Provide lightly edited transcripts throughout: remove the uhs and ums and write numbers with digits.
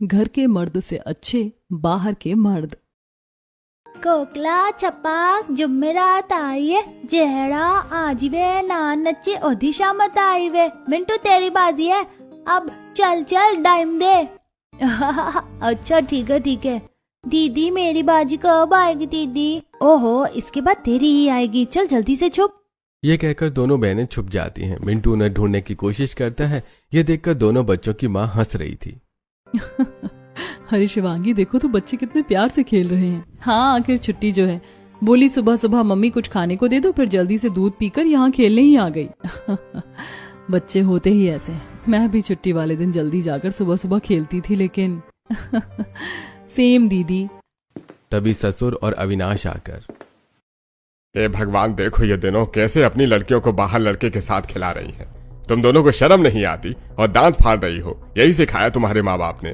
घर के मर्द से अच्छे बाहर के मर्द। कोकला छपाक जुम्मेरात आई है, जेहरा आज वे ना नचे ओदिशा मत आई वे। मिंटू तेरी बाजी है, अब चल चल डाइम दे। अच्छा ठीक है। दीदी मेरी बाजी कब आएगी दीदी? ओहो इसके बाद तेरी ही आएगी, चल जल्दी से छुप। ये कहकर दोनों बहनें छुप जाती हैं। मिंटू उन्हें ढूंढने की कोशिश करता है। ये देखकर दोनों बच्चों की माँ हंस रही थी। अरे शिवांगी देखो तो बच्चे कितने प्यार से खेल रहे हैं। हाँ आखिर छुट्टी जो है, बोली सुबह सुबह मम्मी कुछ खाने को दे दो, फिर जल्दी से दूध पीकर यहाँ खेलने ही आ गई। बच्चे होते ही ऐसे। मैं भी छुट्टी वाले दिन जल्दी जाकर सुबह सुबह खेलती थी, लेकिन सेम दीदी। तभी ससुर और अविनाश आकर, हे भगवान देखो ये दोनों कैसे अपनी लड़कियों को बाहर लड़के के साथ खिला रही हैं। तुम दोनों को शर्म नहीं आती और दांत फाड़ रही हो। यही सिखाया तुम्हारे माँ बाप ने।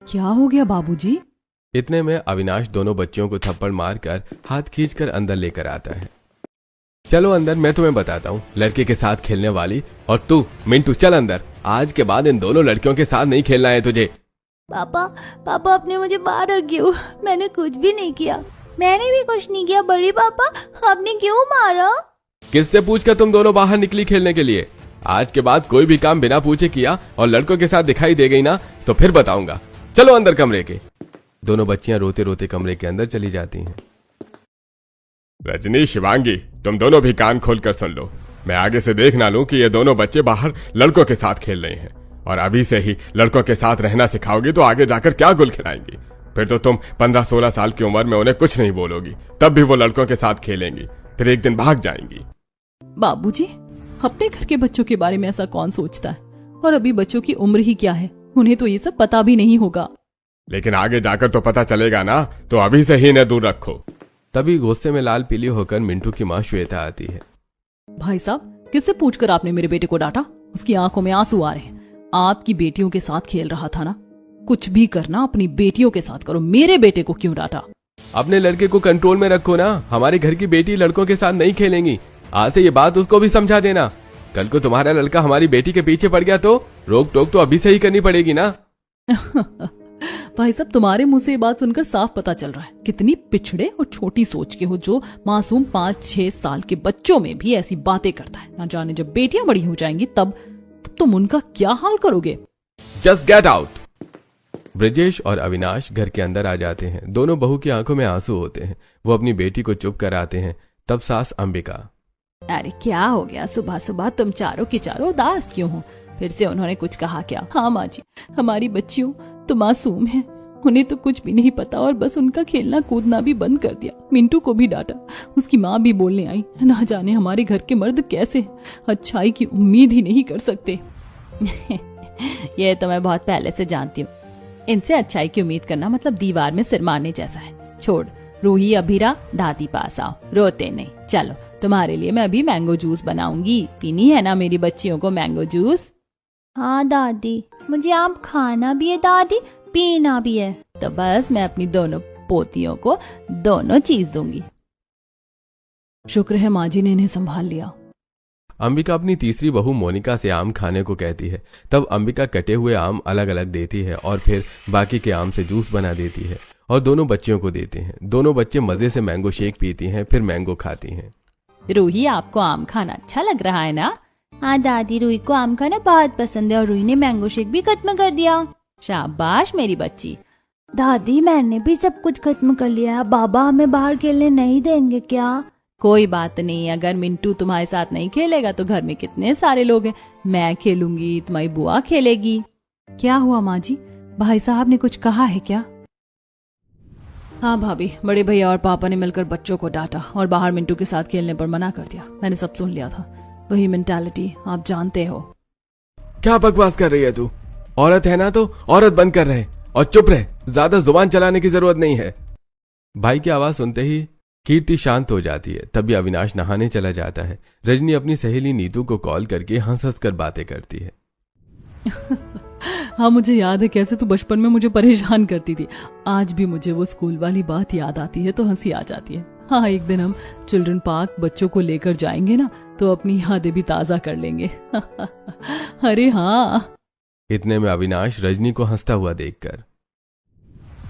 क्या हो गया बाबूजी? इतने में अविनाश दोनों बच्चियों को थप्पड़ मारकर हाथ खींचकर अंदर लेकर आता है। चलो अंदर, मैं तुम्हें बताता हूँ लड़के के साथ खेलने वाली। और तू मिंटू चल अंदर, आज के बाद इन दोनों लड़कियों के साथ नहीं खेलना है तुझे। पापा आपने मुझे बाहर रख क्यों? मैंने कुछ भी नहीं किया। मैंने भी कुछ नहीं किया बड़ी पापा, आपने क्यों मारा? किससे पूछकर तुम दोनों बाहर निकली खेलने के लिए? आज के बाद कोई भी काम बिना पूछे किया और लड़कों के साथ दिखाई दे गई ना तो फिर बताऊंगा। चलो अंदर कमरे के। दोनों बच्चियां रोते रोते कमरे के अंदर चली जाती हैं। रजनी शिवांगी तुम दोनों भी कान खोल कर सुन लो। मैं आगे से देख ना लूं कि ये दोनों बच्चे बाहर लड़कों के साथ खेल रहे हैं। और अभी से ही लड़कों के साथ रहना सिखाओगी तो आगे जाकर क्या गुल खिलाएंगी। फिर तो तुम 15-16 साल की उम्र में उन्हें कुछ नहीं बोलोगी, तब भी वो लड़कों के साथ खेलेंगी, फिर एक दिन भाग जाएंगी। बाबूजी अपने घर के बच्चों के बारे में ऐसा कौन सोचता है? और अभी बच्चों की उम्र ही क्या है, उन्हें तो ये सब पता भी नहीं होगा। लेकिन आगे जाकर तो पता चलेगा ना, तो अभी से ही इन्हें दूर रखो। तभी गुस्से में लाल पीली होकर मिंटू की माँ श्वेता आती है। भाई साहब किससे पूछकर आपने मेरे बेटे को डांटा? उसकी आंखों में आंसू आ रहे हैं। आपकी बेटियों के साथ खेल रहा था ना, कुछ भी करना अपनी बेटियों के साथ करो, मेरे बेटे को क्यों डांटा? अपने लड़के को कंट्रोल में रखो ना। हमारे घर की बेटी लड़कों के साथ नहीं खेलेंगी। आज से ये बात उसको भी समझा देना। कल को तुम्हारा लड़का हमारी बेटी के पीछे पड़ गया तो रोक टोक तो अभी से ही करनी पड़ेगी ना। भाई साहब तुम्हारे मुंह से ये बात सुनकर साफ पता चल रहा है कितनी पिछड़े और छोटी सोच के हो, जो मासूम 5-6 साल के बच्चों में भी ऐसी बातें करता है। ना जाने जब बेटियां बड़ी हो जाएंगी तब तुम उनका क्या हाल करोगे? Just get out. ब्रजेश और अविनाश घर के अंदर आ जाते हैं। दोनों बहू की आंखों में आंसू होते हैं। वो अपनी बेटी को चुप कराते हैं। तब सास अंबिका, अरे क्या हो गया, सुबह सुबह तुम चारों की चारों उदास क्यों हो? फिर से उन्होंने कुछ कहा क्या? हाँ माँ जी, हमारी बच्चियों तो मासूम है, उन्हें तो कुछ भी नहीं पता और बस उनका खेलना कूदना भी बंद कर दिया। मिंटू को भी डांटा, उसकी माँ भी बोलने आई। ना जाने हमारे घर के मर्द कैसे अच्छाई की उम्मीद ही नहीं कर सकते। ये तो मैं बहुत पहले से जानती हूँ। इनसे अच्छाई की उम्मीद करना मतलब दीवार में सिर मारने जैसा है। छोड़ रूही, अभीरा दादी पास आओ, रोते नहीं। चलो तुम्हारे लिए मैं अभी मैंगो जूस बनाऊंगी, पीनी है ना मेरी बच्चियों को मैंगो जूस? हाँ दादी, मुझे आम खाना भी है दादी, पीना भी है। तो बस मैं अपनी दोनों पोतियों को दोनों चीज दूंगी। शुक्र है माँ जी ने इन्हें संभाल लिया। अंबिका अपनी तीसरी बहू मोनिका से आम खाने को कहती है। तब अंबिका कटे हुए आम अलग अलग देती है और फिर बाकी के आम से जूस बना देती है और दोनों बच्चियों को देते हैं। दोनों बच्चे मजे से मैंगो शेक पीती हैं, फिर मैंगो खाती हैं। रूही आपको आम खाना अच्छा लग रहा है ना? हाँ दादी, रूही को आम खाना बहुत पसंद है और रूही ने मैंगो शेक भी खत्म कर दिया। शाबाश मेरी बच्ची। दादी मैंने भी सब कुछ खत्म कर लिया है, बाबा हमें बाहर खेलने नहीं देंगे क्या? कोई बात नहीं, अगर मिंटू तुम्हारे साथ नहीं खेलेगा तो घर में कितने सारे लोग हैं। मैं खेलूंगी, तुम्हारी बुआ खेलेगी। क्या हुआ माँ जी, भाई साहब ने कुछ कहा है क्या? हाँ भाभी, बड़े भैया और पापा ने मिलकर बच्चों को डांटा और बाहर मिंटू के साथ खेलने पर मना कर दिया। मैंने सब सुन लिया था। वही मेंटालिटी आप जानते हो। क्या बकवास कर रही है तू? औरत है ना तो औरत बन कर रहे और चुप रहे, ज्यादा जुबान चलाने की जरूरत नहीं है। भाई की आवाज सुनते ही कीर्ति शांत हो जाती है। तभी अविनाश नहाने चला जाता है। रजनी अपनी सहेली नीतू को कॉल करके हंस हंस कर बातें करती है। हाँ मुझे याद है कैसे तू बचपन में मुझे परेशान करती थी। आज भी मुझे वो स्कूल वाली बात याद आती है तो हंसी आ जाती है। हाँ एक दिन हम चिल्ड्रन पार्क बच्चों को लेकर जाएंगे ना तो अपनी यादें भी ताजा कर लेंगे। अरे हाँ। इतने में अविनाश रजनी को हंसता हुआ देखकर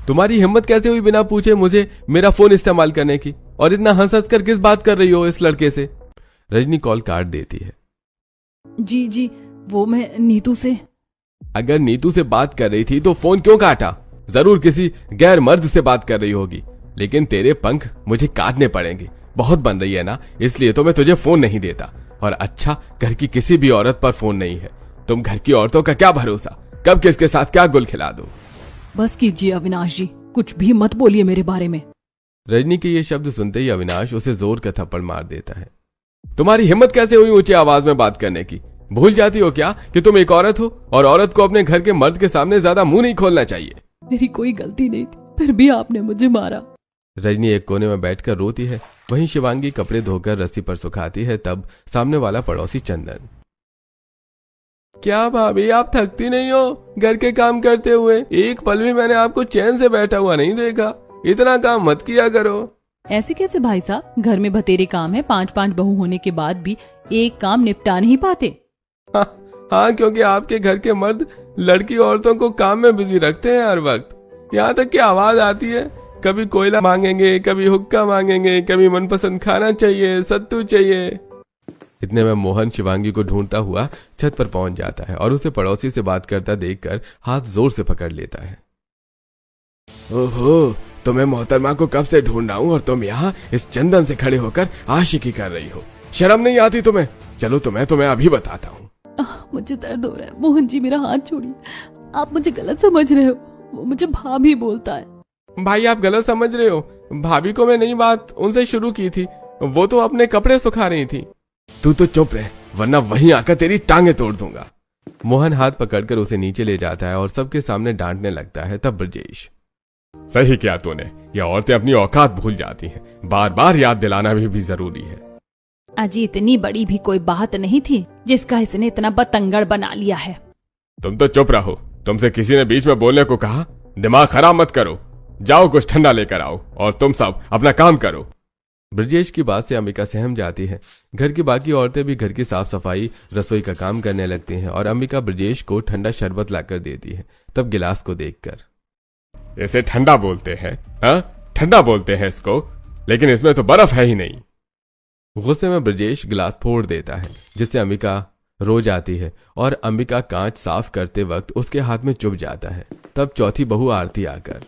तुम्हारी हिम्मत कैसे हुई बिना पूछे मुझे मेरा फोन इस्तेमाल करने की, और इतना हंस हंस कर किस बात कर रही हो इस लड़के से? रजनी कॉल काट देती है। जी जी, वो मैं नीतू से। अगर नीतू से बात कर रही थी तो फोन क्यों काटा? जरूर किसी गैर मर्द से बात कर रही होगी, लेकिन तेरे पंख मुझे काटने पड़ेंगे। बहुत बन रही है ना, इसलिए तो मैं तुझे फोन नहीं देता। और अच्छा, घर की किसी भी औरत पर फोन नहीं है। तुम घर की औरतों का क्या भरोसा, कब किसके साथ क्या गुल खिला दो। बस कीजिए अविनाश जी, कुछ भी मत बोलिए मेरे बारे में। रजनी के ये शब्द सुनते ही अविनाश उसे जोर का थप्पड़ मार देता है। तुम्हारी हिम्मत कैसे हुई ऊंची आवाज में बात करने की? भूल जाती हो क्या कि तुम एक औरत हो, और औरत को अपने घर के मर्द के सामने ज्यादा मुंह नहीं खोलना चाहिए। मेरी कोई गलती नहीं थी, फिर भी आपने मुझे मारा। रजनी एक कोने में बैठकर रोती है। वहीं शिवांगी कपड़े धोकर रस्सी पर सुखाती है। तब सामने वाला पड़ोसी चंदन, क्या भाभी आप थकती नहीं हो घर के काम करते हुए? एक पल भी मैंने आपको चैन से बैठा हुआ नहीं देखा। इतना काम मत किया करो। ऐसे कैसे भाई साहब, घर में बतेरे काम है, 5-5 बहू होने के बाद भी एक काम निपटा नहीं पाते। हाँ, क्योंकि आपके घर के मर्द लड़की औरतों को काम में बिजी रखते हैं हर वक्त। यहाँ तक की आवाज आती है, कभी कोयला मांगेंगे, कभी हुक्का मांगेंगे, कभी मनपसंद खाना चाहिए, सत्तू चाहिए। इतने में मोहन शिवांगी को ढूंढता हुआ छत पर पहुंच जाता है और उसे पड़ोसी से बात करता देखकर हाथ जोर से पकड़ लेता है। ओहो, तुम्हें मोहतरमा को कब से ढूंढ रहा हूं और तुम यहाँ इस चंदन से खड़े होकर आशिकी कर रही हो। शर्म नहीं आती तुम्हें? चलो तुम्हें अभी बताता हूँ। मुझे दर्द हो रहा है। मोहन जी मेरा हाथ छोड़िए, आप मुझे गलत समझ रहे हो। वो मुझे भाभी बोलता है। भाई आप गलत समझ रहे हो। भाभी को मैं नई बात उनसे शुरू की थी, वो तो अपने कपड़े सुखा रही थी। तू तो चुप रह, वरना वहीं आकर तेरी टांगे तोड़ दूंगा। मोहन हाथ पकड़कर उसे नीचे ले जाता है और सबके सामने डांटने लगता है। तब ब्रजेश, सही किया तूने, ये औरतें अपनी औकात भूल जाती हैं, बार बार याद दिलाना भी जरूरी है। अजी इतनी बड़ी भी कोई बात नहीं थी जिसका इसने इतना बतंगड़ बना लिया है। तुम तो चुप रहो, तुमसे किसी ने बीच में बोलने को कहा? दिमाग खराब मत करो, जाओ कुछ ठंडा लेकर आओ और तुम सब अपना काम करो। ब्रजेश की बात से अंबिका सहम जाती है। घर की बाकी औरतें भी घर की साफ सफाई रसोई का काम करने लगती हैं और अंबिका ब्रजेश को ठंडा शरबत लाकर देती है। तब गिलास को देखकर, इसे ठंडा बोलते हैं? हाँ, ठंडा बोलते हैं इसको, लेकिन इसमें तो बर्फ है ही नहीं। गुस्से में ब्रजेश गिलास फोड़ देता है, जिससे अंबिका रो जाती है और अंबिका कांच साफ करते वक्त उसके हाथ में चुभ जाता है। तब चौथी बहू आरती आकर,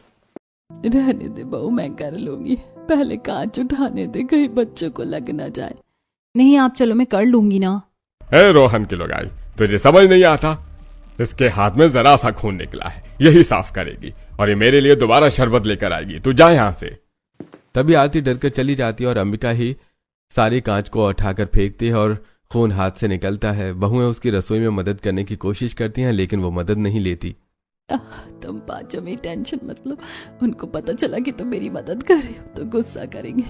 रहने दे बहू, मैं कर लूंगी, पहले कांच उठाने दे, कहीं बच्चों को लग ना जाए। नहीं आप चलो, मैं कर लूंगी ना। रोहन की लोगाई, तुझे समझ नहीं आता? इसके हाथ में जरा सा खून निकला है, यही साफ करेगी और ये मेरे लिए दोबारा शरबत लेकर आएगी। तू जा यहां से। तभी आरती डरकर चली जाती है और अंबिका ही सारे कांच को उठाकर फेंकती है और खून हाथ से निकलता है। बहुएं उसकी रसोई में मदद करने की कोशिश करती हैं, लेकिन वो मदद नहीं लेती। तुम पांचों में टेंशन मत लो, उनको पता चला कि तुम मेरी मदद कर रही हो तो गुस्सा करेंगे।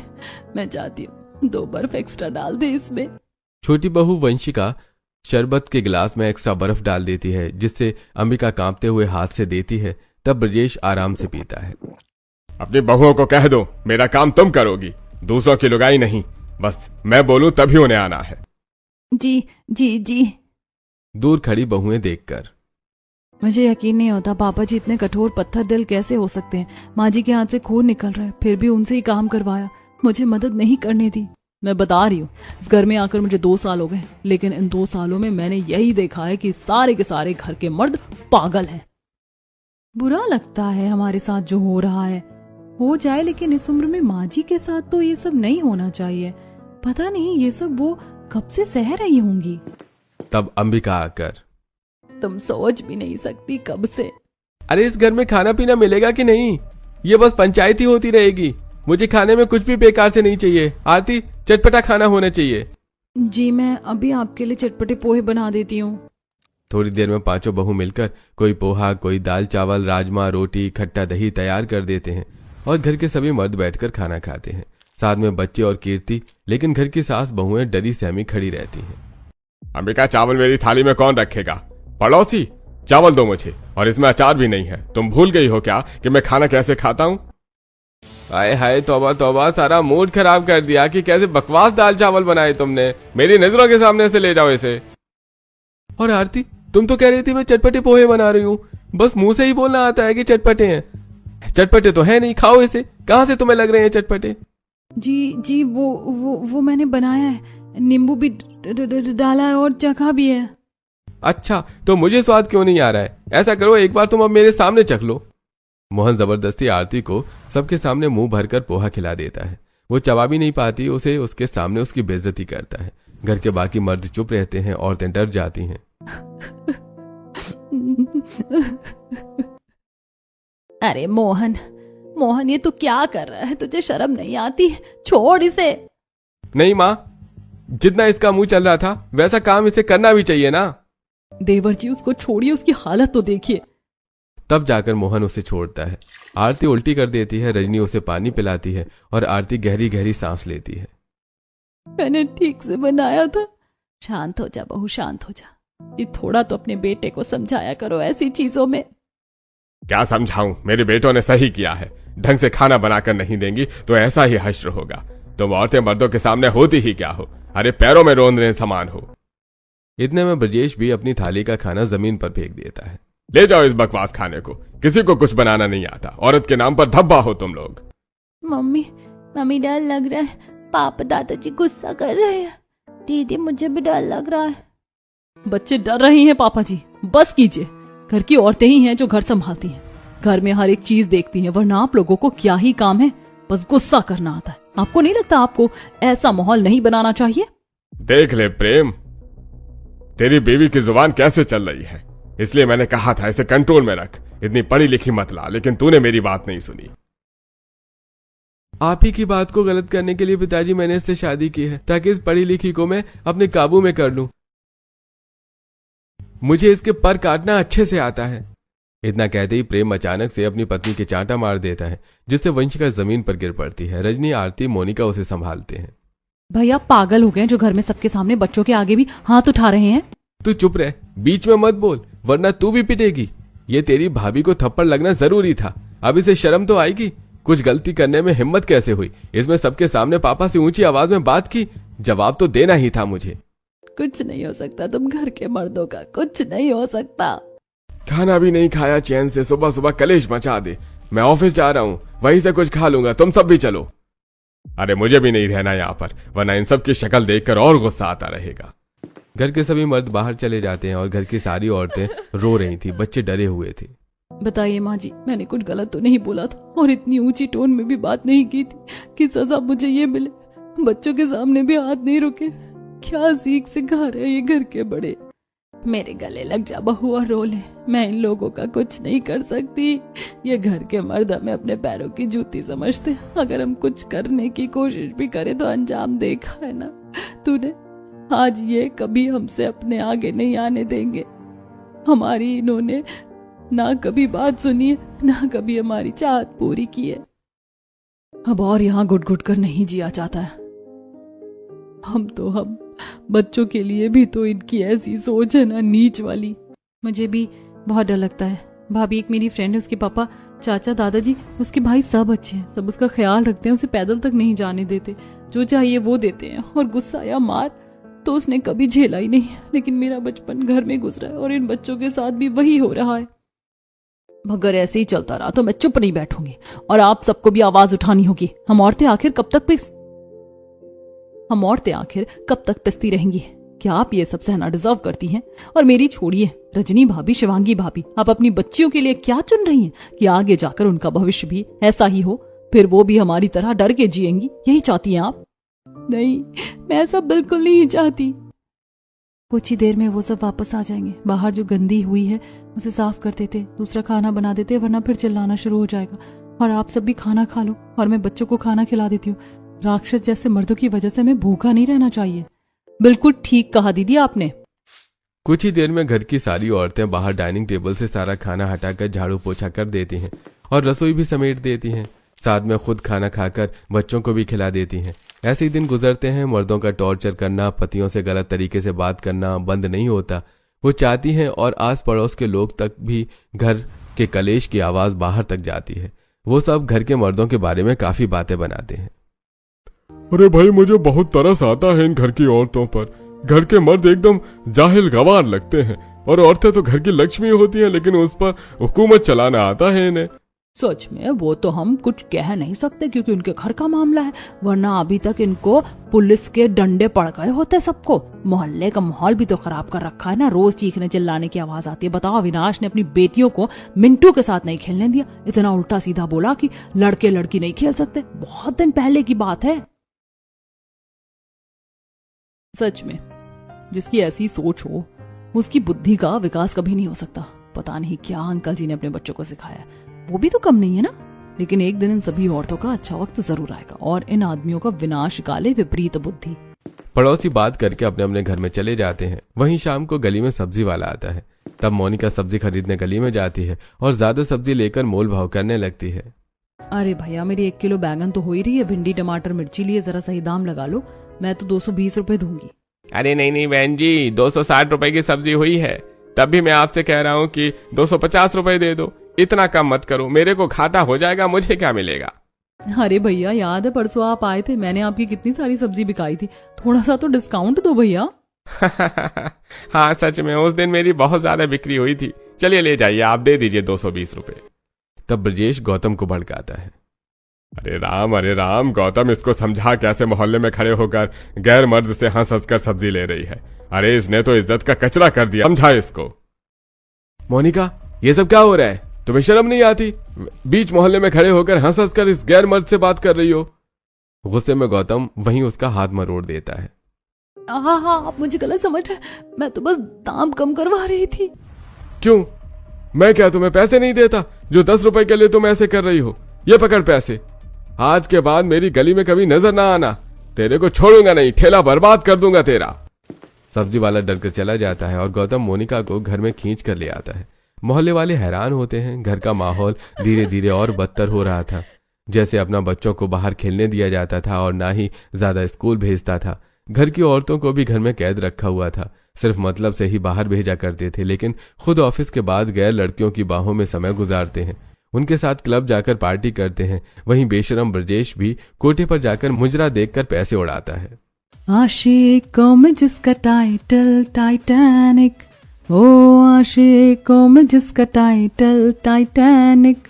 मैं जाती हूँ, 2 बर्फ एक्स्ट्रा डाल दे इसमें। छोटी बहू वंशिका शरबत के गिलास में एक्स्ट्रा बर्फ डाल देती है, जिससे अंबिका कांपते हुए हाथ से देती है। तब ब्रजेश आराम से पीता है। अपनी बहुओं को कह दो मेरा काम तुम करोगी, दूसरों की लुगाई नहीं। बस मैं बोलूं तभी उन्हें आना है। जी जी जी। दूर खड़ी बहुएं देखकर, मुझे यकीन नहीं होता पापा जी इतने कठोर पत्थर दिल कैसे हो सकते हैं। माँ जी के हाथ से खून निकल रहा है, फिर भी उनसे ही काम करवाया, मुझे मदद नहीं करने दी। मैं बता रही हूँ, इस घर में आकर मुझे 2 साल हो गए, लेकिन इन 2 सालों में मैंने यही देखा है कि सारे के सारे घर के मर्द पागल हैं। बुरा लगता है हमारे साथ जो हो रहा है, हो जाए, लेकिन इस उम्र में माँ जी के साथ तो ये सब नहीं होना चाहिए। पता नहीं ये सब वो कब से सह रही होंगी। तब अंबिका आकर, तुम सोच भी नहीं सकती कब से। अरे इस घर में खाना पीना मिलेगा कि नहीं? ये बस पंचायत ही होती रहेगी। मुझे खाने में कुछ भी बेकार से नहीं चाहिए। आरती, चटपटा खाना होना चाहिए। जी मैं अभी आपके लिए चटपटे पोहे बना देती हूँ। थोड़ी देर में 5 बहू मिलकर कोई पोहा, कोई दाल चावल, राजमा, रोटी, खट्टा दही तैयार कर देते हैं और घर के सभी मर्द बैठकर खाना खाते हैं, साथ में बच्चे और कीर्ति। लेकिन घर की सास बहुएं डरी सहमी खड़ी रहती हैं। अंबिका, चावल मेरी थाली में कौन रखेगा? पड़ोसी, चावल दो मुझे, और इसमें अचार भी नहीं है। तुम भूल गई हो क्या कि मैं खाना कैसे खाता हूँ? हाय हाय, तौबा तौबा, सारा मूड खराब कर दिया कि कैसे बकवास दाल चावल बनाए तुमने। मेरी नजरों के सामने से ले जाओ इसे। और आरती, तुम तो कह रही थी मैं चटपटे पोहे बना रही हूँ। बस मुंह से ही बोलना आता है कि चटपटे हैं। चटपटे तो है नहीं, खाओ इसे। कहां से तुम्हें लग रहे हैं चटपटे? जी वो मैंने बनाया है, नींबू भी डाला है और चखा भी है। अच्छा, तो मुझे स्वाद क्यों नहीं आ रहा है? ऐसा करो, एक बार तुम अब मेरे सामने चख लो। मोहन जबरदस्ती आरती को सबके सामने मुंह भरकर पोहा खिला देता है। वो चबा भी नहीं पाती, उसे उसके सामने उसकी बेइज्जती करता है। घर के बाकी मर्द चुप रहते हैं, औरतें डर जाती हैं। अरे मोहन मोहन, ये तू क्या कर रहा है? तुझे शर्म नहीं आती? छोड़ इसे। नहीं माँ, जितना इसका मुंह चल रहा था वैसा काम इसे करना भी चाहिए ना। देवर जी, उसको छोड़िए, उसकी हालत तो देखिए। तब जाकर मोहन उसे छोड़ता है। आरती उल्टी कर देती है, रजनी उसे पानी पिलाती है और आरती गहरी गहरी सांस लेती है। मैंने ठीक से बनाया था। शांत हो जा बहू, शांत हो जा। जी, थोड़ा तो अपने बेटे को समझाया करो ऐसी चीजों में। क्या समझाऊं? मेरे बेटों ने सही किया है। ढंग से खाना बनाकर नहीं देंगी तो ऐसा ही हश्र होगा। तुम औरतें मर्दों के सामने होती ही क्या हो? अरे पैरों में रोंदने समान हो। इतने में ब्रजेश भी अपनी थाली का खाना जमीन पर फेंक देता है। ले जाओ इस बकवास खाने को। किसी को कुछ बनाना नहीं आता। औरत के नाम पर धब्बा हो तुम लोग। मम्मी डर लग रहा है। पापा दादाजी गुस्सा कर रहे हैं। दीदी मुझे भी डर लग रहा है। बच्चे डर रहे हैं पापा जी, बस कीजिए। घर की औरतें ही हैं जो घर संभालती हैं, घर में हर एक चीज देखती हैं, वरना आप लोगों को क्या ही काम है? बस गुस्सा करना आता है। आपको नहीं लगता आपको ऐसा माहौल नहीं बनाना चाहिए? देख ले प्रेम, तेरी बीवी की जुबान कैसे चल रही है। इसलिए मैंने कहा था इसे कंट्रोल में रख, इतनी पढ़ी लिखी मत ला, लेकिन तूने मेरी बात नहीं सुनी। आप ही की बात को गलत करने के लिए पिताजी मैंने इससे शादी की है, ताकि इस पढ़ी लिखी को मैं अपने काबू में कर लूं। मुझे इसके पर काटना अच्छे से आता है। इतना कहते ही प्रेम अचानक से अपनी पत्नी के चांटा मार देता है, जिससे वंशिका जमीन पर गिर पड़ती है। रजनी, आरती, मोनिका उसे संभालते हैं। भैया पागल हो गए जो घर में सबके सामने बच्चों के आगे भी हाथ उठा रहे हैं। तू चुप रह, बीच में मत बोल, वरना तू भी पिटेगी। ये तेरी भाभी को थप्पड़ लगना जरूरी था। अब इसे शर्म तो आएगी। कुछ गलती करने में हिम्मत कैसे हुई? इसमें सबके सामने पापा से ऊंची आवाज में बात की। जवाब तो देना ही था मुझे। कुछ नहीं हो सकता तुम घर के मर्दों का, कुछ नहीं हो सकता। खाना भी नहीं खाया चैन से, सुबह सुबह कलेश मचा दे। मैं ऑफिस जा रहा हूँ, वहीं से कुछ खा लूंगा, तुम सब भी चलो। अरे मुझे भी नहीं रहना यहाँ पर, वरना इन सब की शक्ल देखकर और गुस्सा आता रहेगा। घर के सभी मर्द बाहर चले जाते हैं और घर की सारी औरतें रो रही थी। बच्चे डरे हुए थे। बताइए माँ जी, मैंने कुछ गलत तो नहीं बोला था और इतनी ऊंची टोन में भी बात नहीं की थी कि सजा मुझे ये मिले। बच्चों के सामने भी हाथ नहीं रुके। क्या सीख सिखा रहे ये घर के बड़े। मेरे गले लग जा बहू और रो ले। मैं इन लोगों का कुछ नहीं कर सकती। ये घर के मर्द हमें अपने पैरों की जूती समझते। अगर हम कुछ करने की कोशिश भी करें तो अंजाम देखा है ना तूने। आज ये कभी हमसे अपने आगे नहीं आने देंगे। हमारी इन्होंने ना कभी बात सुनी है, ना कभी हमारी चाहत पूरी की है। अब और यहाँ घुट घुट कर नहीं जिया जाता है। हम बच्चों के लिए भी तो इनकी ऐसी सोच है ना, नीच वाली। मुझे भी बहुत डर लगता है। भाभी, एक मेरी फ्रेंड है, उसके पापा, चाचा, दादाजी, उसके भाई सब अच्छे हैं, सब उसका ख्याल रखते हैं, उसे पैदल तक नहीं जाने देते, जो चाहिए वो देते हैं। और गुस्सा या मार तो उसने कभी झेला ही नहीं। लेकिन मेरा बचपन घर में गुजरा है और इन बच्चों के साथ भी वही हो रहा है। अगर ऐसे ही चलता रहा तो मैं चुप नहीं बैठूंगी और आप सबको भी आवाज उठानी होगी। हम औरतें आखिर कब तक पिसती रहेंगी? क्या आप ये सब सहना डिजर्व करती हैं? और मेरी छोड़िए, रजनी भाभी, शिवांगी भाभी, आप अपनी बच्चियों के लिए क्या चुन रही हैं कि आगे जाकर उनका भविष्य भी ऐसा ही हो, फिर वो भी हमारी तरह डर के जिएंगी? यही चाहती हैं आप? नहीं, मैं ऐसा बिल्कुल नहीं चाहती। कुछ ही देर में वो सब वापस आ जाएंगे। बाहर जो गंदी हुई है उसे साफ कर देते, दूसरा खाना बना देते, वरना फिर चिल्लाना शुरू हो जाएगा। और आप सब भी खाना खा लो और मैं बच्चों को खाना खिला देती हूँ। राक्षस जैसे मर्दों की वजह से हमें भूखा नहीं रहना चाहिए। बिल्कुल ठीक कहा दीदी आपने। कुछ ही देर में घर की सारी औरतें बाहर डाइनिंग टेबल से सारा खाना हटाकर झाड़ू पोछा कर देती हैं और रसोई भी समेट देती हैं। साथ में खुद खाना खाकर बच्चों को भी खिला देती हैं। ऐसे ही दिन गुजरते हैं। मर्दों का टॉर्चर करना, पतियों से गलत तरीके से बात करना बंद नहीं होता। वो चाहती हैं और आस पड़ोस के लोग तक भी घर के कलेश की आवाज बाहर तक जाती है। वो सब घर के मर्दों के बारे में काफी बातें बनाते हैं। अरे भाई, मुझे बहुत तरस आता है इन घर की औरतों पर। घर के मर्द एकदम जाहिल गवार लगते हैं और औरतें तो घर की लक्ष्मी होती हैं, लेकिन उस पर हुकूमत चलाना आता है इन्हें। सच में वो तो हम कुछ कह नहीं सकते क्योंकि उनके घर का मामला है, वरना अभी तक इनको पुलिस के डंडे पड़ गए होते सबको। मोहल्ले का माहौल भी तो खराब कर रखा है ना, रोज चीखने चिल्लाने की आवाज आती है। बताओ, अविनाश ने अपनी बेटियों को मिंटू के साथ नहीं खेलने दिया, इतना उल्टा सीधा बोला कि लड़के लड़की नहीं खेल सकते। बहुत दिन पहले की बात है। सच में जिसकी ऐसी सोच हो उसकी बुद्धि का विकास कभी नहीं हो सकता। पता नहीं क्या अंकल जी ने अपने बच्चों को सिखाया, वो भी तो कम नहीं है ना। लेकिन एक दिन इन सभी औरतों का अच्छा वक्त जरूर आएगा और इन आदमियों का विनाश काले विपरीत बुद्धि। पड़ोसी बात करके अपने अपने घर में चले जाते हैं। वहीं शाम को गली में सब्जी वाला आता है। तब मोनिका सब्जी खरीदने गली में जाती है और ज्यादा सब्जी लेकर मोल भाव करने लगती है। अरे भैया, मेरी 1 किलो बैगन तो हो ही रही है, भिंडी टमाटर मिर्ची लिए जरा सही दाम लगा लो, मैं तो 220 रुपए दूंगी। अरे नहीं बहन जी, 260 रुपए की सब्जी हुई है, तब भी मैं आपसे कह रहा हूँ कि 250 रुपए दे दो। इतना कम मत करो, मेरे को घाटा हो जाएगा, मुझे क्या मिलेगा। अरे भैया, याद है परसों आप आए थे, मैंने आपकी कितनी सारी सब्जी बिकाई थी, थोड़ा सा तो डिस्काउंट दो भैया। हाँ सच में उस दिन मेरी बहुत ज्यादा बिक्री हुई थी। चलिए ले जाइए, आप दे दीजिए 220 रुपए। तब ब्रजेश गौतम को भड़काता है। अरे राम, गौतम इसको समझा कैसे मोहल्ले में खड़े होकर गैर मर्द से हंस हंस कर सब्जी ले रही है। अरे इसने तो इज्जत का कचरा कर दिया, समझा इसको। मोनिका, ये सब क्या हो रहा है? तुम्हें शर्म नहीं आती? बीच मोहल्ले में खड़े होकर हंस हंस कर इस गैर मर्द से बात कर रही हो। गुस्से में गौतम वहीं उसका हाथ मरोड़ देता है। हाँ, आप मुझे गलत समझ रहे, मैं तो बस दाम कम करवा रही थी। क्यों? मैं क्या तुम्हें पैसे नहीं देता जो 10 रुपए के लिए तुम ऐसे कर रही हो? ये पकड़ पैसे। आज के बाद मेरी गली में कभी नजर ना आना, तेरे को छोड़ूंगा नहीं, ठेला बर्बाद कर दूंगा तेरा। सब्जी वाला डर कर चला जाता है और गौतम मोनिका को घर में खींच कर ले आता है। मोहल्ले वाले हैरान होते हैं। घर का माहौल धीरे धीरे और बदतर हो रहा था। जैसे अपना बच्चों को बाहर खेलने दिया जाता था और ना ही ज्यादा स्कूल भेजता था। घर की औरतों को भी घर में कैद रखा हुआ था, सिर्फ मतलब से ही बाहर भेजा करते थे, लेकिन खुद ऑफिस के बाद गैर लड़कियों की बाहों में समय गुजारते हैं, उनके साथ क्लब जाकर पार्टी करते हैं। वहीं बेशरम ब्रजेश भी कोटे पर जाकर मुजरा देखकर पैसे उड़ाता है। आशिकों में जिसका टाइटल टाइटैनिक, ओ आशिकों में जिसका टाइटल टाइटैनिक,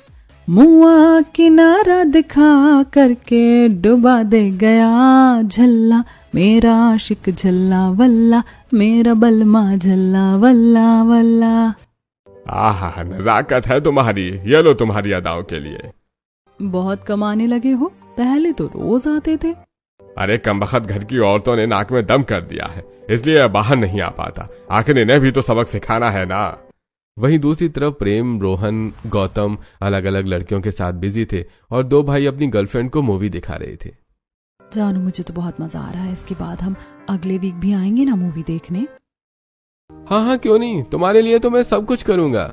मुआ किनारा दिखा करके डुबा दे गया झल्ला, मेरा आशिक झल्ला वल्ला, मेरा बलमा झल्ला वल्ला वल्ला। आहा, नजाकत है तुम्हारी, ये लो तुम्हारी अदाओं के लिए। बहुत कमाने लगे हो, पहले तो रोज आते थे। अरे कमबख्त घर की औरतों ने नाक में दम कर दिया है, इसलिए बाहर नहीं आ पाता। आखिर इन्हें भी तो सबक सिखाना है ना। वहीं दूसरी तरफ प्रेम, रोहन, गौतम अलग अलग लड़कियों के साथ बिजी थे और 2 भाई अपनी गर्लफ्रेंड को मूवी दिखा रहे थे। जानू, मुझे तो बहुत मजा आ रहा है। इसके बाद हम अगले वीक भी आएंगे ना मूवी देखने? हाँ, क्यों नहीं, तुम्हारे लिए तो मैं सब कुछ करूंगा।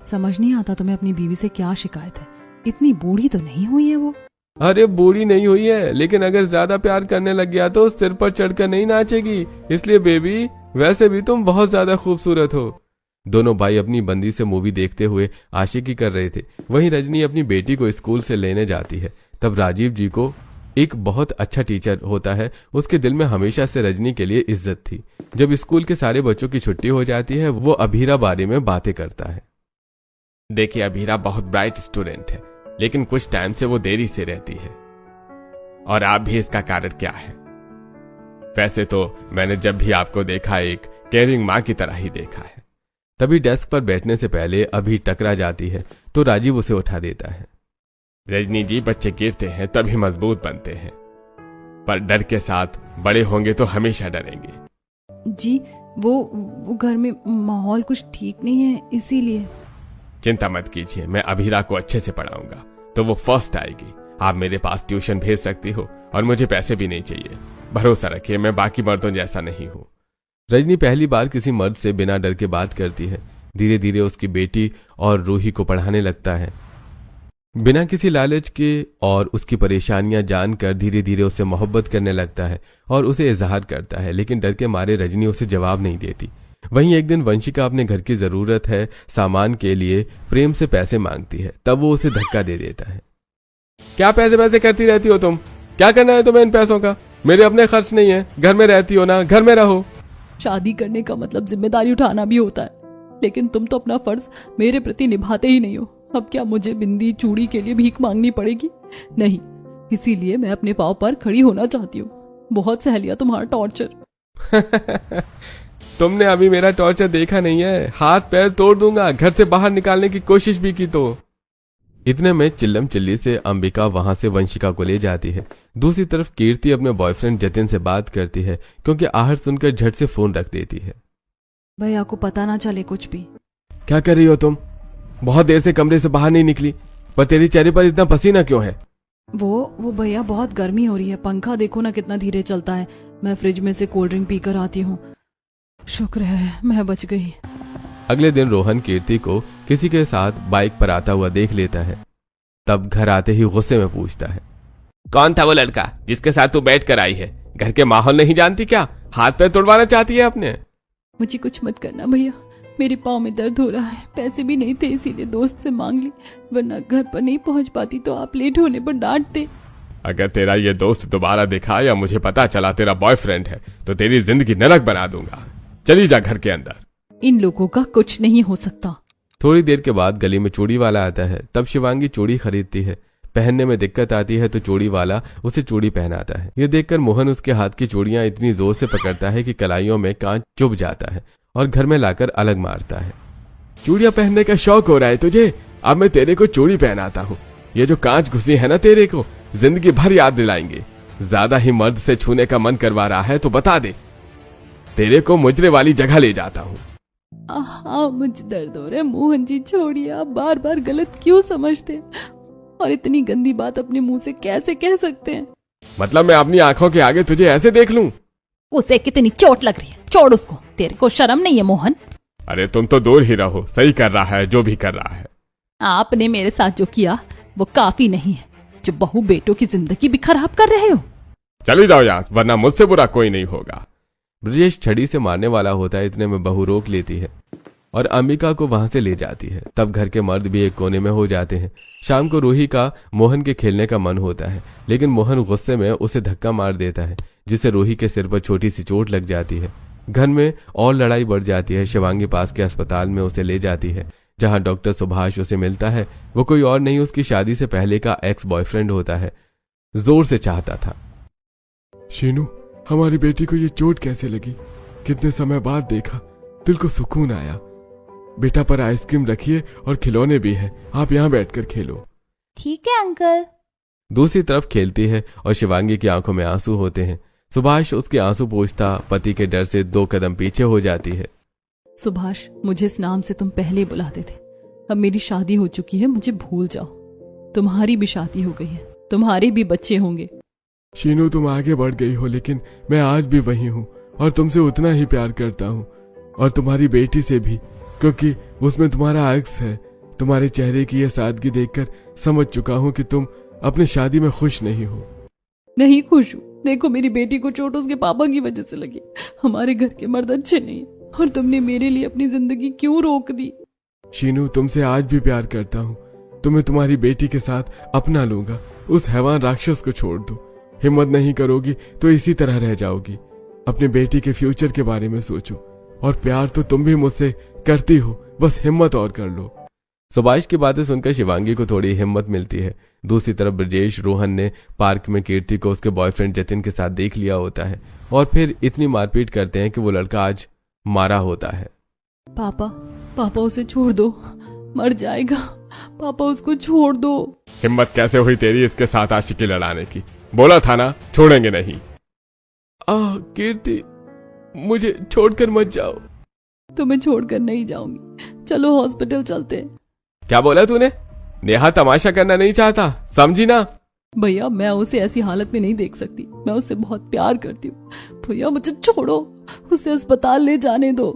समझ नहीं आता तुम्हें अपनी बीवी से क्या शिकायत है? इतनी बूढ़ी तो नहीं हुई है वो। अरे बूढ़ी नहीं हुई है, लेकिन अगर ज्यादा प्यार करने लग गया तो सिर पर चढ़कर नहीं नाचेगी। इसलिए बेबी, वैसे भी तुम बहुत ज्यादा खूबसूरत हो। दोनों भाई अपनी बंदी से मूवी देखते हुए आशिकी कर रहे थे। वहीं रजनी अपनी बेटी को स्कूल से लेने जाती है। तब राजीव जी को एक बहुत अच्छा टीचर होता है। उसके दिल में हमेशा से रजनी के लिए इज्जत थी। जब स्कूल के सारे बच्चों की छुट्टी हो जाती है, वो अभीरा बारे में बातें करता है। देखिए, अभीरा बहुत ब्राइट स्टूडेंट है, लेकिन कुछ टाइम से वो देरी से रहती है, और आप भी इसका कारण क्या है? वैसे तो मैंने जब भी आपको देखा एक केयरिंग माँ की तरह ही देखा है। तभी डेस्क पर बैठने से पहले अभी टकरा जाती है तो राजीव उसे उठा देता है। रजनी जी, बच्चे गिरते हैं तभी मजबूत बनते हैं, पर डर के साथ बड़े होंगे तो हमेशा डरेंगे। जी, वो घर में माहौल कुछ ठीक नहीं है, इसीलिए। चिंता मत कीजिए, मैं अभीरा को अच्छे से पढ़ाऊंगा तो वो फर्स्ट आएगी। आप मेरे पास ट्यूशन भेज सकती हो और मुझे पैसे भी नहीं चाहिए। भरोसा रखिए, मैं बाकी मर्दों जैसा नहीं हूँ। रजनी पहली बार किसी मर्द से बिना डर के बात करती है। धीरे धीरे उसकी बेटी और रूही को पढ़ाने लगता है। बिना किसी लालच के और उसकी परेशानियां जानकर धीरे धीरे उससे मोहब्बत करने लगता है और उसे इजहार करता है, लेकिन डर के मारे रजनी उसे जवाब नहीं देती। वहीं एक दिन वंशिका अपने घर की जरूरत है सामान के लिए प्रेम से पैसे मांगती है। तब वो उसे धक्का दे देता है। क्या पैसे करती रहती हो तुम? क्या करना है तुम्हें इन पैसों का? मेरे अपने खर्च नहीं है, घर में रहती हो ना, घर में रहो। शादी करने का मतलब जिम्मेदारी उठाना भी होता है, लेकिन तुम तो अपना फर्ज मेरे प्रति निभाते ही नहीं हो। अब क्या मुझे बिंदी चूड़ी के लिए भीख मांगनी पड़ेगी? नहीं, इसीलिए मैं अपने पाँव पर खड़ी होना चाहती हूँ। बहुत सह लिया तुम्हारा टॉर्चर। तुमने अभी मेरा टॉर्चर देखा नहीं है, हाथ पैर तोड़ दूंगा घर से बाहर निकालने की कोशिश भी की तो। इतने में चिल्लम चिल्ली से अंबिका वहां से वंशिका को ले जाती है। दूसरी तरफ कीर्ति अपने बॉयफ्रेंड जतिन से बात करती है, क्योंकि आहट सुनकर झट से फोन रख देती है। भैया को पता ना चले कुछ भी। क्या कर रही हो तुम? बहुत देर से कमरे से बाहर नहीं निकली, पर तेरी चेहरे पर इतना पसीना क्यों है? वो भैया बहुत गर्मी हो रही है, पंखा देखो ना कितना धीरे चलता है। मैं फ्रिज में से कोल्ड ड्रिंक पीकर आती हूँ। शुक्र है मैं बच गई। अगले दिन रोहन कीर्ति को किसी के साथ बाइक पर आता हुआ देख लेता है। तब घर आते ही गुस्से में पूछता है, कौन था वो लड़का जिसके साथ तू बैठ कर आई है? घर के माहौल नहीं जानती क्या? हाथ पैर तोड़वाना चाहती है अपने? मुझे कुछ मत करना भैया, मेरे पाँव में दर्द हो रहा है। पैसे भी नहीं थे इसीलिए दोस्त से मांग ली, वरना घर पर नहीं पहुंच पाती तो आप लेट होने पर डांटते। अगर तेरा ये दोस्त दोबारा दिखा या मुझे पता चला तेरा बॉयफ्रेंड है तो तेरी जिंदगी नरक बना दूंगा। चली जा घर के अंदर। इन लोगों का कुछ नहीं हो सकता। थोड़ी देर के बाद गली में चूड़ी वाला आता है। तब शिवांगी चूड़ी खरीदती है। पहनने में दिक्कत आती है तो चूड़ी वाला उसे चूड़ी पहनाता है। ये देखकर मोहन उसके हाथ की चूड़ियां इतनी जोर से पकड़ता है कि कलाइयों में कांच चुभ जाता है और घर में लाकर अलग मारता है। चूड़ियां पहनने का शौक हो रहा है तुझे? अब मैं तेरे को चूड़ी पहनाता हूँ। ये जो कांच घुसी है ना तेरे को जिंदगी भर याद दिलाएंगे। ज्यादा ही मर्द से छूने का मन करवा रहा है तो बता दे, तेरे को मुजरे वाली जगह ले जाता हूँ। मुझे दर्द हो रहा है। मोहन जी छोड़िए, आप बार बार गलत क्यों समझते हैं और इतनी गंदी बात अपने मुंह से कैसे कह सकते हैं? मतलब मैं अपनी आंखों के आगे तुझे ऐसे देख लूं? उसे कितनी चोट लग रही है, छोड़ उसको। तेरे को शर्म नहीं है मोहन? अरे तुम तो दूर ही रहो, सही कर रहा है जो भी कर रहा है। आपने मेरे साथ जो किया वो काफी नहीं है, जो बहू बेटों की जिंदगी भी खराब कर रहे हो। चली जाओ यहाँ, वरना मुझसे बुरा कोई नहीं होगा। ब्रजेश छड़ी से मारने वाला होता है। इतने में बहू रोक लेती है और अंबिका को वहां से ले जाती है। तब घर के मर्द भी एक कोने में हो जाते हैं। शाम को रूही का मोहन के खेलने का मन होता है, लेकिन मोहन गुस्से में उसे धक्का मार देता है, जिससे रूही के सिर पर छोटी सी चोट लग जाती है। घर में और लड़ाई बढ़ जाती है। शिवांगी पास के अस्पताल में उसे ले जाती है, जहां डॉक्टर सुभाष उसे मिलता है। वो कोई और नहीं, उसकी शादी से पहले का एक्स बॉयफ्रेंड होता है। जोर से चाहता था। शीनू, हमारी बेटी को ये चोट कैसे लगी? कितने समय बाद देखा, दिल को सुकून आया। बेटा पर आइसक्रीम रखिए और खिलौने भी हैं, आप यहाँ बैठकर खेलो। ठीक है अंकल। दूसरी तरफ खेलती है और शिवांगी की आंखों में आंसू होते हैं। सुभाष उसके आंसू पोंछता पति के डर से 2 कदम पीछे हो जाती है। सुभाष, मुझे इस नाम से तुम पहले बुलाते थे। अब मेरी शादी हो चुकी है, मुझे भूल जाओ। तुम्हारी भी शादी हो गई है, तुम्हारे भी बच्चे होंगे। शीनू, तुम आगे बढ़ गई हो, लेकिन मैं आज भी वही हूँ और तुमसे उतना ही प्यार करता हूँ, और तुम्हारी बेटी से भी, क्योंकि उसमें तुम्हारा अक्स है। तुम्हारे चेहरे की यह सादगी देखकर समझ चुका हूँ कि तुम अपनी शादी में खुश नहीं हो। नहीं खुश हूँ। देखो, मेरी बेटी को चोट उसके पापा की वजह से लगी। हमारे घर के मर्द अच्छे नहीं है, और तुमने मेरे लिए अपनी जिंदगी क्यों रोक दी? शीनू, तुमसे आज भी प्यार करता हूँ। तुम्हें तुम्हारी बेटी के साथ अपना लूंगा। उस हैवान राक्षस को छोड़ दो। हिम्मत नहीं करोगी तो इसी तरह रह जाओगी। अपने बेटी के फ्यूचर के बारे में सोचो, और प्यार तो तुम भी मुझसे करती हो, बस हिम्मत और कर लो। सुभाष की बातें सुनकर शिवांगी को थोड़ी हिम्मत मिलती है। दूसरी तरफ ब्रजेश रोहन ने पार्क में कीर्ति को उसके बॉयफ्रेंड जतिन के साथ देख लिया होता है, और फिर इतनी मारपीट करते हैं कि वो लड़का आज मारा होता है। पापा उसे छोड़ दो, मर जाएगा। पापा उसको छोड़ दो। हिम्मत कैसे हुई तेरी इसके साथ आशिकी लड़ाने की? बोला था ना, छोड़ेंगे नहीं। कीर्ति, मुझे छोड़कर मत जाओ। तुम्हें छोड़कर नहीं जाऊंगी, चलो हॉस्पिटल चलते हैं। क्या बोला तूने? नेहा तमाशा करना नहीं चाहता, समझी ना? भैया, मैं उसे ऐसी हालत में नहीं देख सकती। मैं उससे बहुत प्यार करती हूँ। भैया मुझे छोड़ो, उसे अस्पताल ले जाने दो।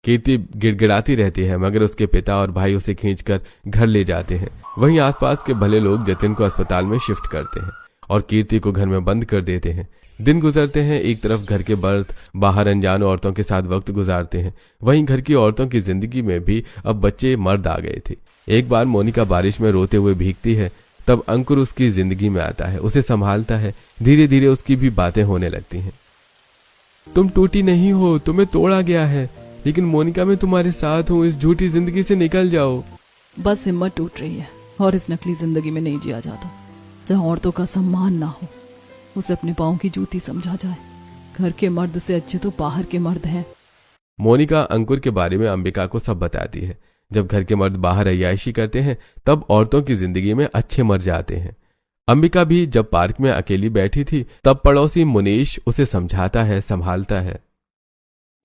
कीर्ति गिड़गिड़ाती रहती है, मगर उसके पिता और भाई उसे खींचकर घर ले जाते हैं। वहीं आसपास के भले लोग जतिन को अस्पताल में शिफ्ट करते हैं और कीर्ति को घर में बंद कर देते हैं। दिन गुजरते हैं। एक तरफ घर के मर्द बाहर अनजान औरतों के साथ वक्त गुजारते हैं, वहीं घर की औरतों की जिंदगी में भी अब बच्चे मर्द आ गए थे। एक बार मोनिका बारिश में रोते हुए भीगती है, तब अंकुर उसकी जिंदगी में आता है, उसे संभालता है। धीरे धीरे उसकी भी बातें होने लगती हैं। तुम टूटी नहीं हो, तुम्हें तोड़ा गया है, लेकिन मोनिका मैं तुम्हारे साथ हूँ। इस झूठी जिंदगी से निकल जाओ। बस हिम्मत टूट रही है और इस नकली जिंदगी में नहीं जिया जाता जहाँ औरतों का सम्मान ना हो। उसे अपने पाँव की जूती समझा जाए। घर के मर्द से अच्छे तो बाहर के मर्द हैं। मोनिका अंकुर के बारे में अंबिका को सब बताती है। जब घर के मर्द बाहर अय्याशी करते हैं तब औरतों की जिंदगी में अच्छे मर जाते हैं। अंबिका भी जब पार्क में अकेली बैठी थी तब पड़ोसी मुनीश उसे समझाता है, संभालता है।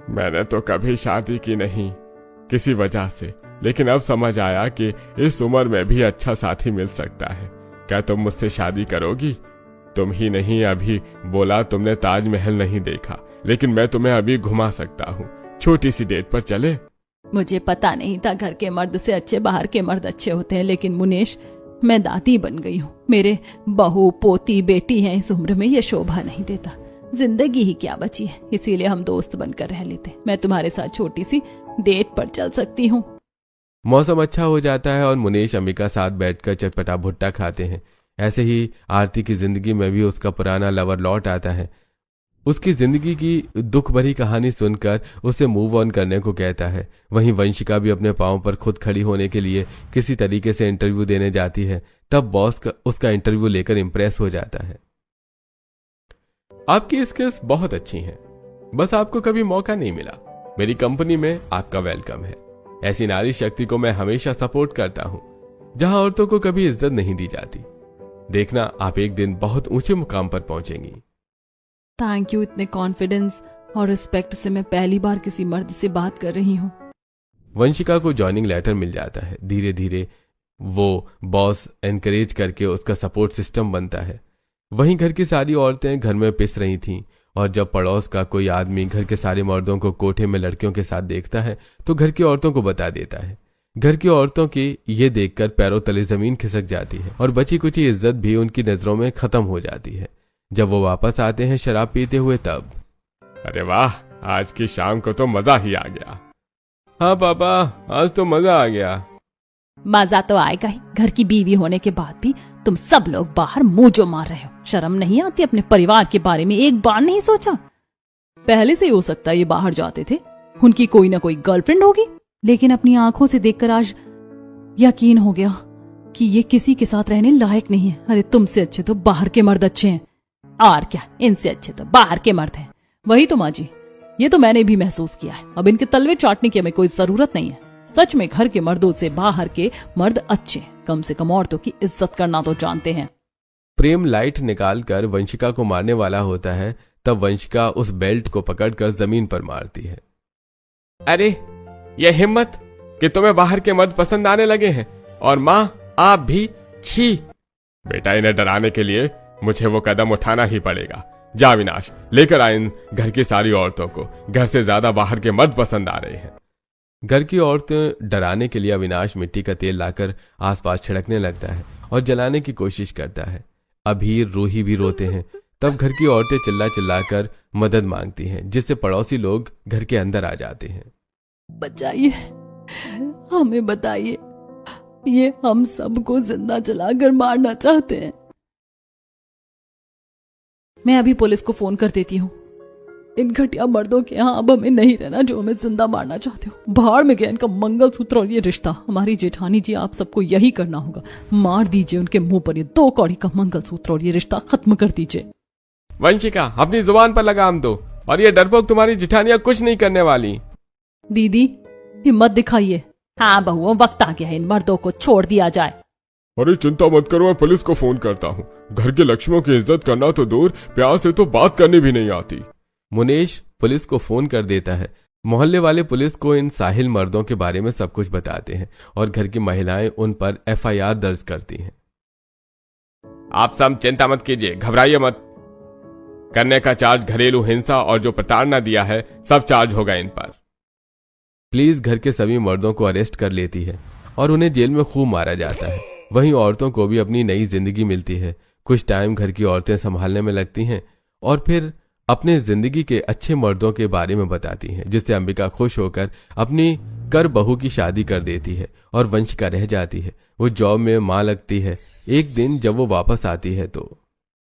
मैंने तो कभी शादी की नहीं किसी वजह से, लेकिन अब समझ आया कि इस उम्र में भी अच्छा साथी मिल सकता है। क्या तुम मुझसे शादी करोगी? तुम ही नहीं अभी बोला तुमने ताजमहल नहीं देखा, लेकिन मैं तुम्हें अभी घुमा सकता हूँ। छोटी सी डेट पर चले? मुझे पता नहीं था घर के मर्द से अच्छे बाहर के मर्द अच्छे होते हैं, लेकिन मुनीश मैं दादी बन गई हूँ। मेरे बहू पोती बेटी हैं। इस उम्र में ये शोभा नहीं देता। जिंदगी ही क्या बची है, इसीलिए हम दोस्त बनकर रह लेते। मैं तुम्हारे साथ छोटी सी डेट पर चल सकती हूँ। मौसम अच्छा हो जाता है और मुनीश अंबिका साथ बैठकर चटपटा भुट्टा खाते हैं। ऐसे ही आरती की जिंदगी में भी उसका पुराना लवर लौट आता है। उसकी जिंदगी की दुख भरी कहानी सुनकर उसे मूव ऑन करने को कहता है। वहीं वंशिका भी अपने पांव पर खुद खड़ी होने के लिए किसी तरीके से इंटरव्यू देने जाती है। तब बॉस उसका इंटरव्यू लेकर इंप्रेस हो जाता है। आपकी स्किल्स बहुत अच्छी हैं, बस आपको कभी मौका नहीं मिला। मेरी कंपनी में आपका वेलकम है। ऐसी नारी शक्ति को मैं हमेशा सपोर्ट करता हूं, जहां औरतों को कभी इज्जत नहीं दी जाती। देखना आप एक दिन बहुत ऊंचे मुकाम पर पहुंचेंगी। Thank you. इतने कॉन्फिडेंस और रिस्पेक्ट से मैं पहली बार किसी मर्द से बात कर रही हूँ। वंशिका को जॉइनिंग लेटर मिल जाता है। धीरे धीरे वो बॉस एनकरेज करके उसका सपोर्ट सिस्टम बनता है। वहीं घर की सारी औरतें घर में पिस रही थीं और जब पड़ोस का कोई आदमी घर के सारे मर्दों को कोठे में लड़कियों के साथ देखता है तो घर की औरतों को बता देता है। घर की औरतों की ये देखकर पैरों तले जमीन खिसक जाती है और बची कुची इज्जत भी उनकी नजरों में खत्म हो जाती है। जब वो वापस आते हैं शराब पीते हुए तब, अरे वाह, आज की शाम को तो मजा ही आ गया। हाँ पापा, आज तो मजा आ गया। मजा तो आएगा ही। घर की बीवी होने के बाद भी तुम सब लोग बाहर मुंह जो मार रहे हो। शर्म नहीं आती? अपने परिवार के बारे में एक बार नहीं सोचा? पहले से ही हो सकता है ये बाहर जाते थे, उनकी कोई ना कोई गर्लफ्रेंड होगी, लेकिन अपनी आंखों से देखकर आज यकीन हो गया कि ये किसी के साथ रहने लायक नहीं है। अरे तुमसे अच्छे तो बाहर के मर्द अच्छे हैं, और क्या, इनसे अच्छे तो बाहर के मर्द हैं। वही तो माँ जी, ये तो मैंने भी महसूस किया है। अब इनके तलवे चाटने की हमें कोई जरूरत नहीं है। सच में घर के मर्दों से बाहर के मर्द अच्छे, कम से कम औरतों की इज्जत करना तो जानते हैं। प्रेम लाइट निकालकर वंशिका को मारने वाला होता है, तब वंशिका उस बेल्ट को पकड़कर जमीन पर मारती है। अरे ये हिम्मत कि तुम्हें बाहर के मर्द पसंद आने लगे हैं, और माँ आप भी। छी बेटा, इन्हें डराने के लिए मुझे वो कदम उठाना ही पड़ेगा। जा विनाश, लेकर आ इन घर की सारी औरतों को। घर से ज्यादा बाहर के मर्द पसंद आ रहे हैं। घर की औरतें डराने के लिए अविनाश मिट्टी का तेल लाकर आसपास छिड़कने लगता है और जलाने की कोशिश करता है। अभीर रूही भी रोते हैं। तब घर की औरतें चिल्ला चिल्लाकर मदद मांगती हैं, जिससे पड़ोसी लोग घर के अंदर आ जाते हैं। बचाइए, हमें बताइए, ये हम सबको जिंदा जलाकर मारना चाहते हैं। मैं अभी पुलिस को फोन कर देती हूँ। इन घटिया मर्दों के यहाँ अब हमें नहीं रहना जो हमें जिंदा मारना चाहते हो। बाहर में गया इनका मंगलसूत्र और ये रिश्ता। हमारी जेठानी जी, आप सबको यही करना होगा। मार दीजिए उनके मुंह पर ये 2 कौड़ी का मंगलसूत्र और ये रिश्ता खत्म कर दीजिए। वंशिका, अपनी जुबान पर लगाम दो, और ये डरपोक तुम्हारी जेठानियां कुछ नहीं करने वाली। दीदी हिम्मत दिखाइए। हाँ बहुओं, वक्त आ गया है, इन मर्दों को छोड़ दिया जाए। अरे चिंता मत करो, मैं पुलिस को फोन करता हूँ। घर के लक्ष्मियों की इज्जत करना तो दूर, प्यार से तो बात करनी भी नहीं आती। मुनीश पुलिस को फोन कर देता है। मोहल्ले वाले पुलिस को इन साहिल मर्दों के बारे में सब कुछ बताते हैं और घर की महिलाएं उन पर FIR दर्ज करती हैं। आप सब चिंता मत कीजिए, घबराइए मत। करने का चार्ज घरेलू हिंसा और जो प्रताड़ना दिया है सब चार्ज होगा इन पर। पुलिस घर के सभी मर्दों को अरेस्ट कर लेती है और उन्हें जेल में खूब मारा जाता है। वहीं औरतों को भी अपनी नई जिंदगी मिलती है। कुछ टाइम घर की औरतें संभालने में लगती हैं और फिर अपने जिंदगी के अच्छे मर्दों के बारे में बताती हैं, जिससे अंबिका खुश होकर अपनी कर बहू की शादी कर देती है और वंशिका रह जाती है। वो जॉब में मां लगती है। एक दिन जब वो वापस आती है तो,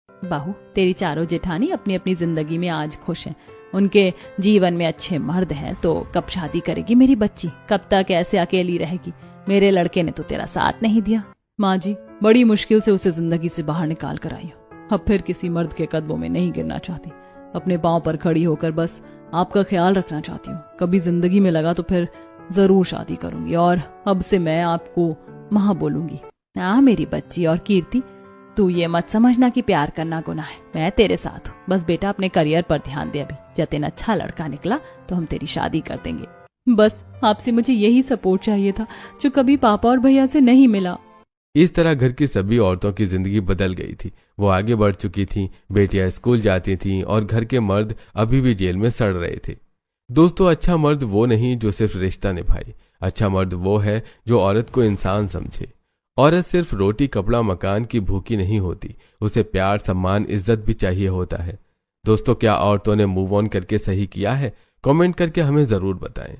बहू तेरी चारों जेठानी अपनी अपनी जिंदगी में आज खुश हैं। उनके जीवन में अच्छे मर्द हैं, तो कब शादी करेगी मेरी बच्ची? कब तक ऐसे अकेली रहेगी? मेरे लड़के ने तो तेरा साथ नहीं दिया। माँ जी, बड़ी मुश्किल से उसे जिंदगी से बाहर निकाल कर आई हूँ। अब फिर किसी मर्द के कदमों में नहीं गिरना चाहती। अपने पांव पर खड़ी होकर बस आपका ख्याल रखना चाहती हूँ। कभी जिंदगी में लगा तो फिर जरूर शादी करूंगी और अब से मैं आपको माँ बोलूंगी। हाँ मेरी बच्ची और कीर्ति, तू ये मत समझना कि प्यार करना गुनाह है। मैं तेरे साथ हूँ। बस बेटा अपने करियर पर ध्यान दे। अभी जतिन अच्छा लड़का निकला तो हम तेरी शादी कर देंगे। बस आपसे मुझे यही सपोर्ट चाहिए था जो कभी पापा और भैया से नहीं मिला। इस तरह घर की सभी औरतों की जिंदगी बदल गई थी। वो आगे बढ़ चुकी थीं, बेटियां स्कूल जाती थीं और घर के मर्द अभी भी जेल में सड़ रहे थे। दोस्तों, अच्छा मर्द वो नहीं जो सिर्फ रिश्ता निभाए। अच्छा मर्द वो है जो औरत को इंसान समझे। औरत सिर्फ रोटी कपड़ा मकान की भूखी नहीं होती, उसे प्यार सम्मान इज्जत भी चाहिए होता है। दोस्तों, क्या औरतों ने मूव ऑन करके सही किया है? कमेंट करके हमें जरूर बताएं।